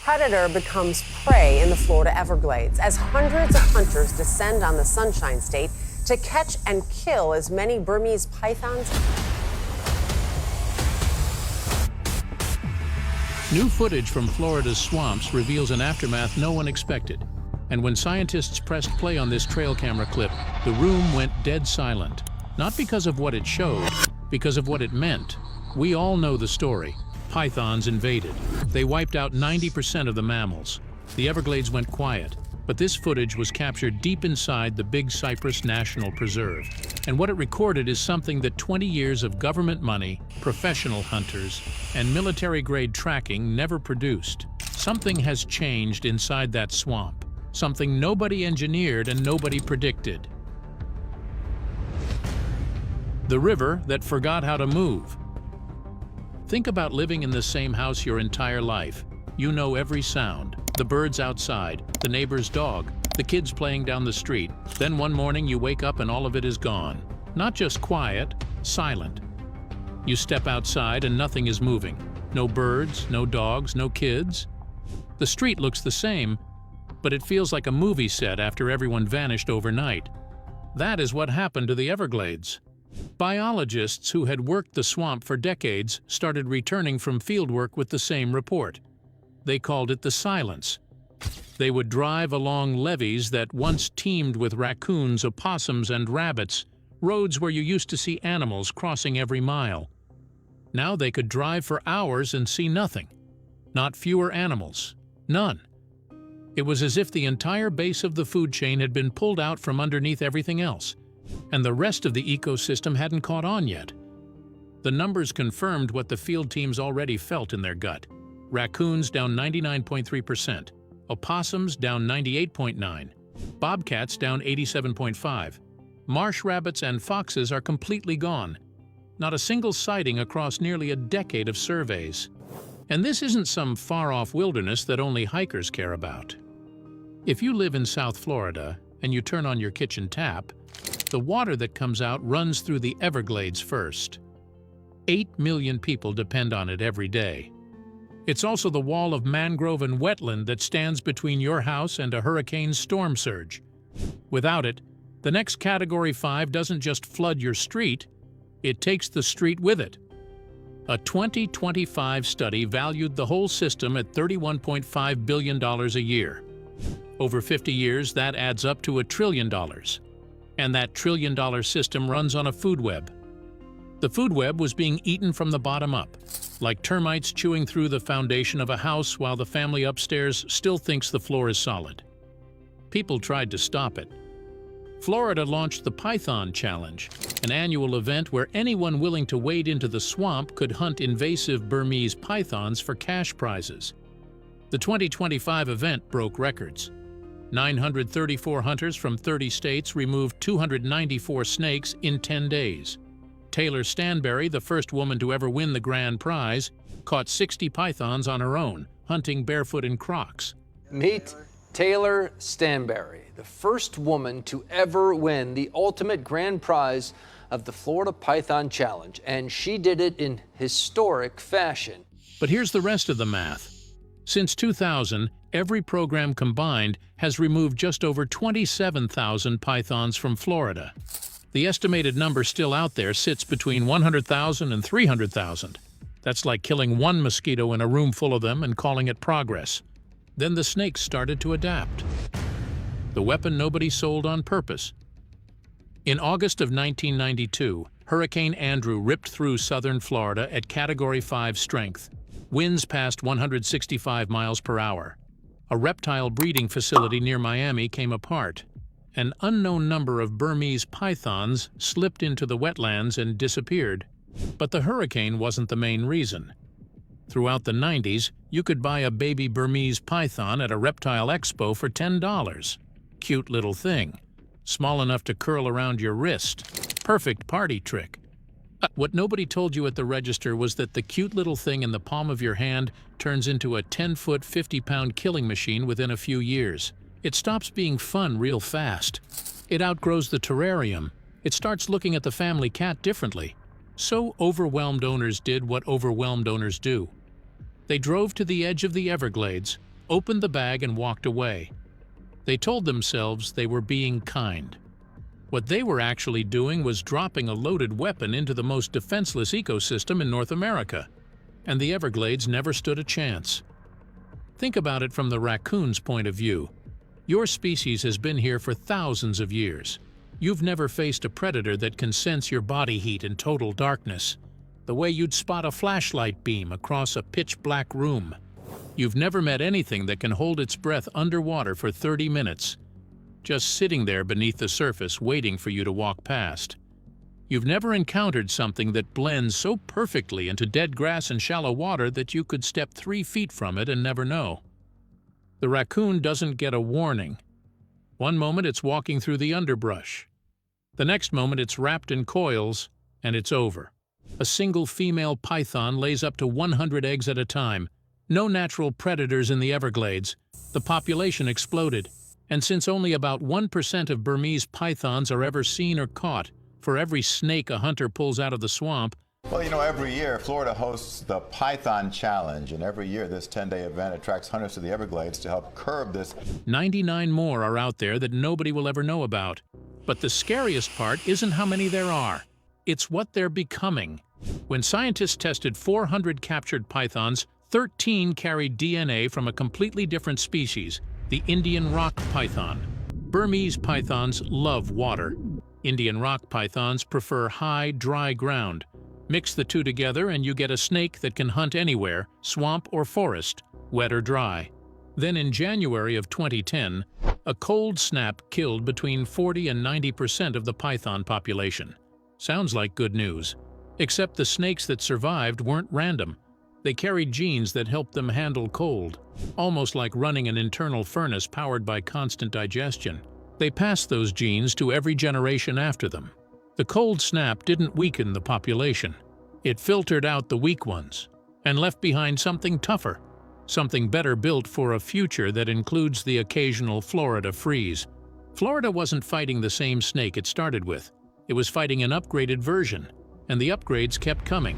predator becomes prey in the Florida Everglades as hundreds of hunters descend on the Sunshine State to catch and kill as many Burmese pythons. New footage from Florida's swamps reveals an aftermath no one expected. And when scientists pressed play on this trail camera clip, the room went dead silent. Not because of what it showed, because of what it meant. We all know the story. Pythons invaded. They wiped out 90% of the mammals. The Everglades went quiet, but this footage was captured deep inside the Big Cypress National Preserve. And what it recorded is something that 20 years of government money, professional hunters, and military-grade tracking never produced. Something has changed inside that swamp. Something nobody engineered and nobody predicted. The river that forgot how to move. Think about living in the same house your entire life. You know every sound, the birds outside, the neighbor's dog, the kids playing down the street. Then one morning you wake up and all of it is gone. Not just quiet, silent. You step outside and nothing is moving. No birds, no dogs, no kids. The street looks the same, but it feels like a movie set after everyone vanished overnight. That is what happened to the Everglades. Biologists who had worked the swamp for decades started returning from fieldwork with the same report. They called it the silence. They would drive along levees that once teemed with raccoons, opossums, and rabbits, roads where you used to see animals crossing every mile. Now they could drive for hours and see nothing. Not fewer animals. None. It was as if the entire base of the food chain had been pulled out from underneath everything else, and the rest of the ecosystem hadn't caught on yet. The numbers confirmed what the field teams already felt in their gut. Raccoons down 99.3%, opossums down 98.9%, bobcats down 87.5%. Marsh rabbits and foxes are completely gone. Not a single sighting across nearly a decade of surveys. And this isn't some far-off wilderness that only hikers care about. If you live in South Florida and you turn on your kitchen tap, the water that comes out runs through the Everglades first. 8 million people depend on it every day. It's also the wall of mangrove and wetland that stands between your house and a hurricane's storm surge. Without it, the next Category 5 doesn't just flood your street, it takes the street with it. A 2025 study valued the whole system at $31.5 billion a year. Over 50 years, that adds up to $1 trillion. And that trillion-dollar system runs on a food web. The food web was being eaten from the bottom up, like termites chewing through the foundation of a house while the family upstairs still thinks the floor is solid. People tried to stop it. Florida launched the Python Challenge, an annual event where anyone willing to wade into the swamp could hunt invasive Burmese pythons for cash prizes. The 2025 event broke records. 934 hunters from 30 states removed 294 snakes in 10 days. Taylor Stanberry, the first woman to ever win the grand prize, caught 60 pythons on her own, hunting barefoot in Crocs. Meet Taylor Stanberry, the first woman to ever win the ultimate grand prize of the Florida Python Challenge, and she did it in historic fashion. But here's the rest of the math. Since 2000, every program combined has removed just over 27,000 pythons from Florida. The estimated number still out there sits between 100,000 and 300,000. That's like killing one mosquito in a room full of them and calling it progress. Then the snakes started to adapt. The weapon nobody sold on purpose. In August of 1992, Hurricane Andrew ripped through southern Florida at Category 5 strength. Winds passed 165 miles per hour. A reptile breeding facility near Miami came apart. An unknown number of Burmese pythons slipped into the wetlands and disappeared. But the hurricane wasn't the main reason. Throughout the 90s, you could buy a baby Burmese python at a reptile expo for $10. Cute little thing. Small enough to curl around your wrist. Perfect party trick. What nobody told you at the register was that the cute little thing in the palm of your hand turns into a 10-foot, 50-pound killing machine within a few years. It stops being fun real fast. It outgrows the terrarium. It starts looking at the family cat differently. So overwhelmed owners did what overwhelmed owners do. They drove to the edge of the Everglades, opened the bag and walked away. They told themselves they were being kind. What they were actually doing was dropping a loaded weapon into the most defenseless ecosystem in North America, and the Everglades never stood a chance. Think about it from the raccoon's point of view. Your species has been here for thousands of years. You've never faced a predator that can sense your body heat in total darkness, the way you'd spot a flashlight beam across a pitch-black room. You've never met anything that can hold its breath underwater for 30 minutes, just sitting there beneath the surface waiting for you to walk past. You've never encountered something that blends so perfectly into dead grass and shallow water that you could step 3 feet from it and never know. The raccoon doesn't get a warning. One moment it's walking through the underbrush. The next moment it's wrapped in coils, and it's over. A single female python lays up to 100 eggs at a time. No natural predators in the Everglades. The population exploded. And since only about 1% of Burmese pythons are ever seen or caught, for every snake a hunter pulls out of the swamp, Well, you know, every year Florida hosts the Python Challenge, and every year this 10-day event attracts hunters to the Everglades to help curb this. 99 more are out there that nobody will ever know about. But the scariest part isn't how many there are. It's what they're becoming. When scientists tested 400 captured pythons, 13 carried DNA from a completely different species, the Indian rock python. Burmese pythons love water. Indian rock pythons prefer high, dry ground. Mix the two together and you get a snake that can hunt anywhere, swamp or forest, wet or dry. Then in January of 2010, a cold snap killed between 40 and 90% of the python population. Sounds like good news. Except the snakes that survived weren't random. They carried genes that helped them handle cold, almost like running an internal furnace powered by constant digestion. They passed those genes to every generation after them. The cold snap didn't weaken the population. It filtered out the weak ones and left behind something tougher, something better built for a future that includes the occasional Florida freeze. Florida wasn't fighting the same snake it started with. It was fighting an upgraded version, and the upgrades kept coming.